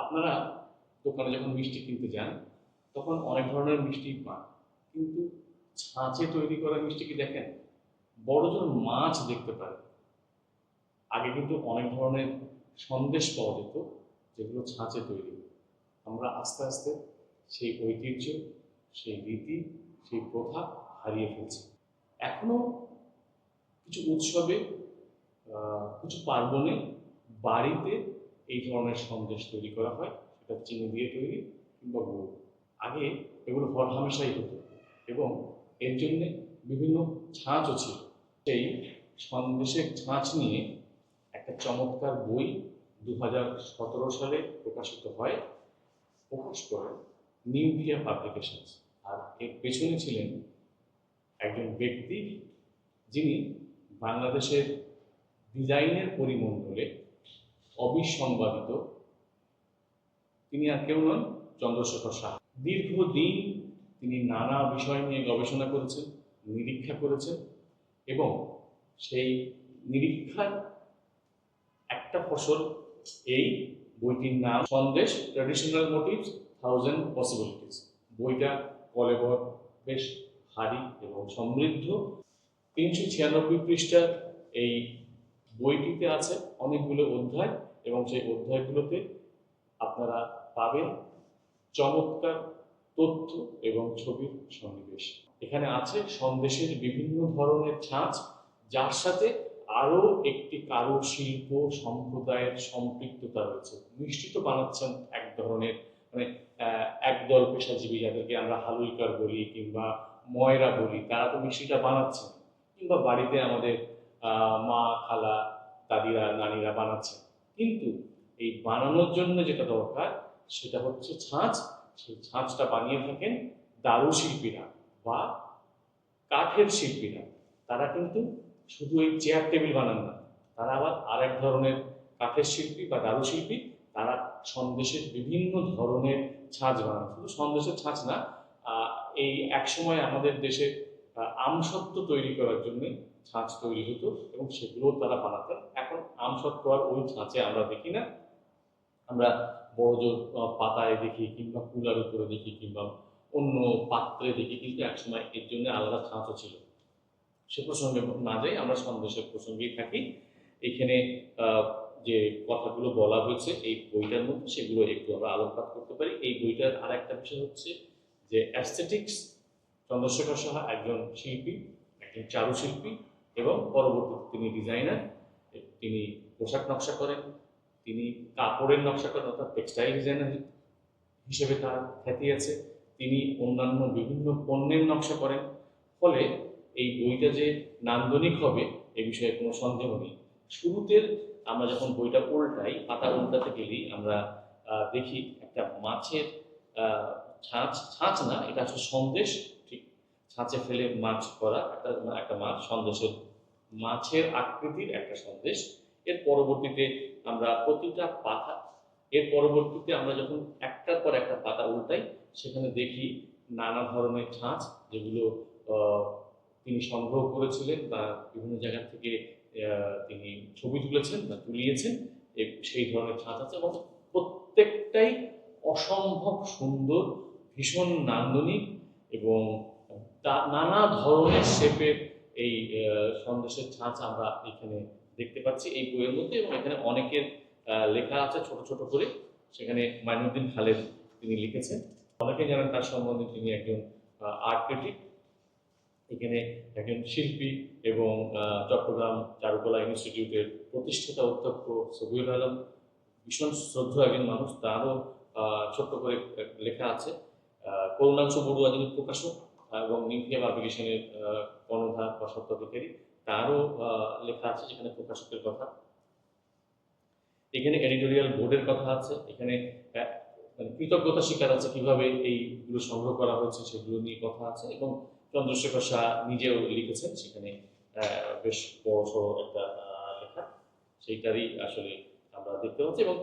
আপনারা দোকানে যখন মিষ্টি কিনতে যান তখন অনেক ধরনের মিষ্টি পান, কিন্তু ছাঁচে তৈরি করা মিষ্টি কি দেখেন? বড়জোর মাছ দেখতে পারেন। আগে কিন্তু অনেক ধরনের সন্দেশ পাওয়া যেত যেগুলো ছাঁচে তৈরি। আমরা আস্তে আস্তে সেই ঐতিহ্য, সেই রীতি, সেই প্রথা হারিয়ে ফেলছি। এখনো কিছু উৎসবে, কিছু পার্বণে বাড়িতে এই ধরনের সন্দেশ তৈরি করা হয়, সেটা চিনি দিয়ে তৈরি কিংবা গুড়। আগে এগুলো হরহামেশাই হতো এবং এর জন্য বিভিন্ন ছাঁচও ছিল। সেই সন্দেশের ছাঁচ নিয়ে একটা চমৎকার বই 2017 সালে প্রকাশিত হয়, প্রকাশ করেন নিমভিয়া পাবলিকেশনস। আর এর পেছনে ছিলেন একজন ব্যক্তি যিনি বাংলাদেশের ডিজাইনের পরিমণ্ডলে অবিসংবাদিত। তিনি আর কেউ নন, চন্দ্রশেখর সাহা। দীর্ঘদিন তিনি নানা বিষয় নিয়ে গবেষণা করেছেন, নিরীক্ষা করেছেন এবং সেই নিরীক্ষার একটা ফসল এই বইটির নাম সন্দেশ, ট্র্যাডিশনাল মোটিভস, 1000 পসিবিলিটিস। বইটা কলেবর, বেশ ভারী এবং সমৃদ্ধ। 396 পৃষ্ঠার এই বইটিতে আছে অনেকগুলো অধ্যায় এবং সেই অধ্যায়গুলোতে আপনারা পাবেন চমৎকার তথ্য এবং ছবির সন্নিবেশ। এখানে আছে সন্দেশের বিভিন্ন ধরনের ছাঁচ, যার সাথে আরও একটি কারুশিল্প সম্প্রদায়ের সম্পৃক্ততা রয়েছে। মিষ্টি তো বানাচ্ছেন এক ধরনের, মানে একদল পেশাজীবী যাদেরকে আমরা হালুইকার বলি কিংবা ময়রা বলি, তারা তো মিষ্টিটা বানাচ্ছেন, কিংবা বাড়িতে আমাদের মা, খালা, দাদিরা, নানিরা বানাচ্ছেন। কিন্তু এই বানানোর জন্য যেটা দরকার সেটা হচ্ছে ছাঁচ। সেই ছাঁচটা বানিয়ে থাকেন দারুশিল্পীরা বা কাঠের শিল্পীরা। তারা কিন্তু শুধু এই চেয়ার টেবিল বানান না, তারা আবার আরেক ধরনের কাঠের শিল্পী বা দারুশিল্পী। তারা সন্দেশের বিভিন্ন ধরনের ছাঁচ বানান। শুধু সন্দেশের ছাঁচ না, এই একসময় আমাদের দেশে আমসত্ত্ব তৈরি করার জন্য ছাঁচ তৈরি হতো এবং সেগুলোও তারা বানাতেন। এখন আমসত্ত্ব আর ওই ছাঁচে আমরা দেখি না, আমরা বড়জোর পাতায় দেখি কিংবা কুলার উপরে দেখি কিংবা অন্য পাত্রে দেখি, কিন্তু একসময় এর জন্য আলাদা ছাঁচও ছিল। সে প্রসঙ্গে না যাই, আমরা সন্দেশের প্রসঙ্গেই থাকি। এখানে যে কথাগুলো বলা হয়েছে এই বইটার মধ্যে, সেগুলো একটু আমরা আলোকপাত করতে পারি। এই বইটার আর একটা বিষয় হচ্ছে যে অ্যাস্থেটিক্স। চন্দ্রশেখর সাহা একজন শিল্পী, একজন চারুশিল্পী এবং পরবর্তীতে তিনি ডিজাইনার। তিনি পোশাক নকশা করেন, তিনি কাপড়ের নকশা করেন, অর্থাৎ টেক্সটাইল ডিজাইনার হিসেবে তার খ্যাতি আছে। তিনি অন্যান্য বিভিন্ন পণ্যের নকশা করেন। ফলে এই বইটা যে নান্দনিক হবে এ বিষয়ে কোনো সন্দেহ নেই। শুরুতে আমরা যখন বইটা উল্টাই, পাতা উল্টাতে গেলেই আমরা দেখি একটা মাছের ছাঁচ, ছাঁচ না, এটা আসলে সন্দেশ, ঠিক ছাঁচে ফেলে মাছ করা একটা মাছ, সন্দেশের মাছের আকৃতির একটা সন্দেশ। এর পরবর্তীতে আমরা প্রতিটা পাতা, এর পরবর্তীতে আমরা যখন একটার পর একটা পাতা উল্টাই, সেখানে দেখি নানা ধরনের ছাঁচ, যেগুলো তিনি সংগ্রহ করেছিলেন বা বিভিন্ন জায়গা থেকে তিনি ছবি তুলেছেন বা তুলিয়েছেন। সেই ধরনের ছাঁচ আছে এবং প্রত্যেকটাই অসম্ভব সুন্দর, ভীষণ নান্দনিক এবং নানা ধরনের শেপের এই সন্দেশের ছাঁচ আমরা এখানে দেখতে পাচ্ছি এই বইয়ের মধ্যে। এবং এখানে অনেকের লেখা আছে ছোট ছোট করে। সেখানে মাইনুদ্দিন খালেদ তিনি লিখেছেন, অনেকে জানেন তার সম্বন্ধে, তিনি একজন আর্ট ক্রিটিক, এখানে একজন শিল্পী এবং চট্টগ্রাম চারুকলা ইনস্টিটিউটের প্রতিষ্ঠাতা অধ্যক্ষ সবিউল আলম, ভীষণ শ্রদ্ধেয় একজন মানুষ, তারও ছোট্ট করে লেখা আছে। করুণাংশু বড়ুয়া যিনি প্রকাশক এবং নিমভিয়া পাবলিকেশনের কর্ণধার বা স্বত্বাধিকারী, তারও লেখা আছে যেখানে প্রকাশকের কথা। এখানে এডিটোরিয়াল বোর্ডের কথা আছে, এখানে মানে কৃতজ্ঞতা স্বীকার আছে কিভাবে এইগুলো সংগ্রহ করা হয়েছে সেগুলো নিয়ে কথা আছে। এবং চন্দ্রশেখর শাহ নিজেও লিখেছেন সেখানে বেশ বড় সড়ো একটা লেখা, সেইটারই আসলে আমরা দেখতে পাচ্ছি। এবং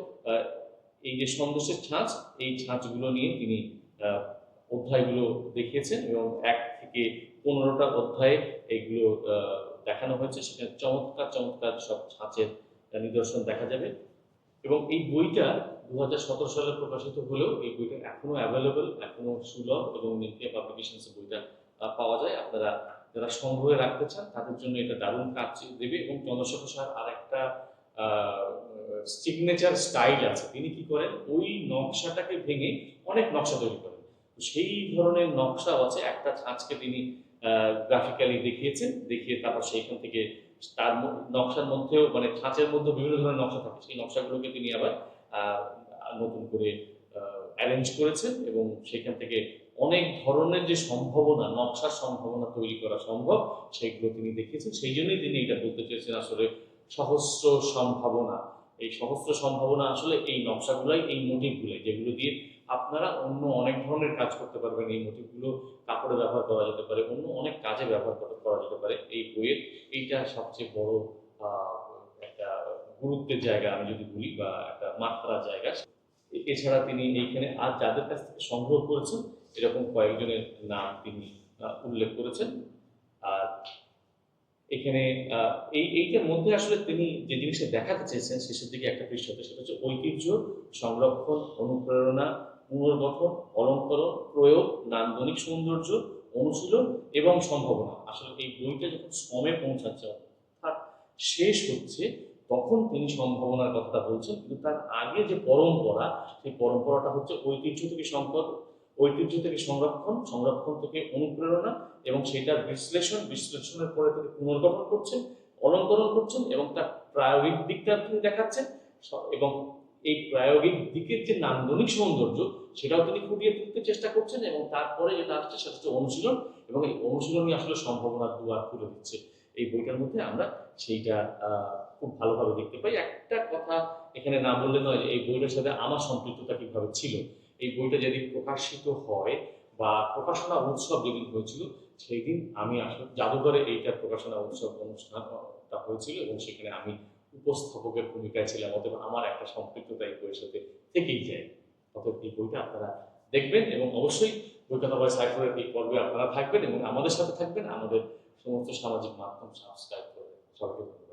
এই যে সন্দেশের ছাঁচ, এই ছাঁচগুলো নিয়ে তিনি অধ্যায়গুলো দেখিয়েছেন এবং 1 থেকে 15টা অধ্যায়ে এইগুলো দেখানো হয়েছে। সেখানে চমৎকার চমৎকার সব ছাঁচের নিদর্শন দেখা যাবে। এবং এই বইটা 2017 সালে প্রকাশিত হলেও এই বইটা এখনো অ্যাভেলেবল, এখনো সুলভ এবং নিকিয়া পাবলিকেশনসে বইটা পাওয়া যায়। আপনারা যারা সংগ্রহে রাখতে চান তাদের জন্য এটা দারুণ কাজ দেবে। এবং চন্দ্রশেখর স্যার আর একটা সিগনেচার স্টাইল আছে, তিনি কি করেন ওই নকশাটাকে ভেঙে অনেক নকশা তৈরি করেন। তো সেই ধরনের নকশাও আছে। একটা ছাঁচকে তিনি গ্রাফিক্যালি দেখিয়েছেন, দেখিয়ে তারপর সেইখান থেকে তার নকশার মধ্যেও মানে ছাঁচের মধ্যে বিভিন্ন ধরনের নকশা থাকে, সেই নকশাগুলোকে তিনি আবার আহ, নতুন করে অ্যারেঞ্জ করেছেন এবং সেখান থেকে অনেক ধরনের যে সম্ভাবনা, নকশার সম্ভাবনা তৈরি করা সম্ভব, সেগুলো তিনি দেখিয়েছেন। সেই জন্যই তিনি এটা বলতে চেয়েছেন আসলে সহস্র সম্ভাবনা। এই সহস্র সম্ভাবনা আসলে এই নকশাগুলাই, এই মোটিভগুলাই, যেগুলো দিয়ে আপনারা অন্য অনেক ধরনের কাজ করতে পারবেন। এই মোটিভগুলো কাপড়ে ব্যবহার করা যেতে পারে, অন্য অনেক কাজে ব্যবহার করা যেতে পারে। এই বইয়ের এইটা সবচেয়ে বড় আহ, একটা গুরুত্বের জায়গা আমি যদি বলি, বা একটা মাত্রার জায়গা। এছাড়া তিনি এইখানে আর যাদের কাছ থেকে সংগ্রহ করেছেন এরকম কয়েকজনের নাম তিনি উল্লেখ করেছেন। আর এখানে এইটার মধ্যে আসলে তিনি যে জিনিসটা দেখাতে চেয়েছেন শেষের দিকে একটা পৃষ্ঠাতে, সেটা হচ্ছে ঐতিহ্য, সংরক্ষণ, অনুপ্রেরণা, পুনর্গঠন, অলঙ্করণ, প্রয়োগ, নান্দনিক সৌন্দর্য, অনুশীলন এবং সম্ভাবনা। আসলে এই বইটা যখন শ্রমে পৌঁছাচ্ছে, অর্থাৎ শেষ হচ্ছে, তখন তিনি সম্ভাবনার কথাটা বলছেন। কিন্তু তার আগে যে পরম্পরা, সেই পরম্পরাটা হচ্ছে ঐতিহ্য থেকে সংকট, ঐতিহ্য থেকে সংরক্ষণ, সংরক্ষণ থেকে অনুপ্রেরণা, এবং সেটার বিশ্লেষণের পরে তিনি পুনর্গঠন করছেন, অলঙ্করণ করছেন এবং তার প্রায়োগিক দিকটা তিনি দেখাচ্ছেন। এবং এই প্রায়োগিক দিকের যে নান্দনিক সৌন্দর্য, সেটাও তিনি ফুটিয়ে তুলতে চেষ্টা করছেন। এবং তারপরে যেটা আসছে সেটা হচ্ছে অনুশীলন, এবং এই অনুশীলনই আসলে সম্ভাবনার দুয়ার খুলে দিচ্ছে। এই বইটার মধ্যে আমরা সেইটা খুব ভালোভাবে দেখতে পাই। একটা কথা এখানে না বললে নয় যে এই বইটার সাথে আমার সম্পৃক্ততা কিভাবে ছিল। এই বইটা যেদিন প্রকাশিত হয় বা প্রকাশনা উৎসব যেদিন হয়েছিল, সেই দিন আমি আসলে জাদুঘরে এইটার প্রকাশনা উৎসব অনুষ্ঠানটা হয়েছিল এবং সেখানে আমি উপস্থাপকের ভূমিকায় ছিলাম। অতএব আমার একটা সম্পৃক্ততা এই বইয়ের সাথে থেকেই যায়। অতএব এই বইটা আপনারা দেখবেন এবং অবশ্যই বইকথা বয় সাইফুরের এই পর্বে আপনারা থাকবেন এবং আমাদের সাথে থাকবেন। আমাদের সমস্ত সামাজিক মাধ্যম সাবস্ক্রাইব করবেন। সবাইকে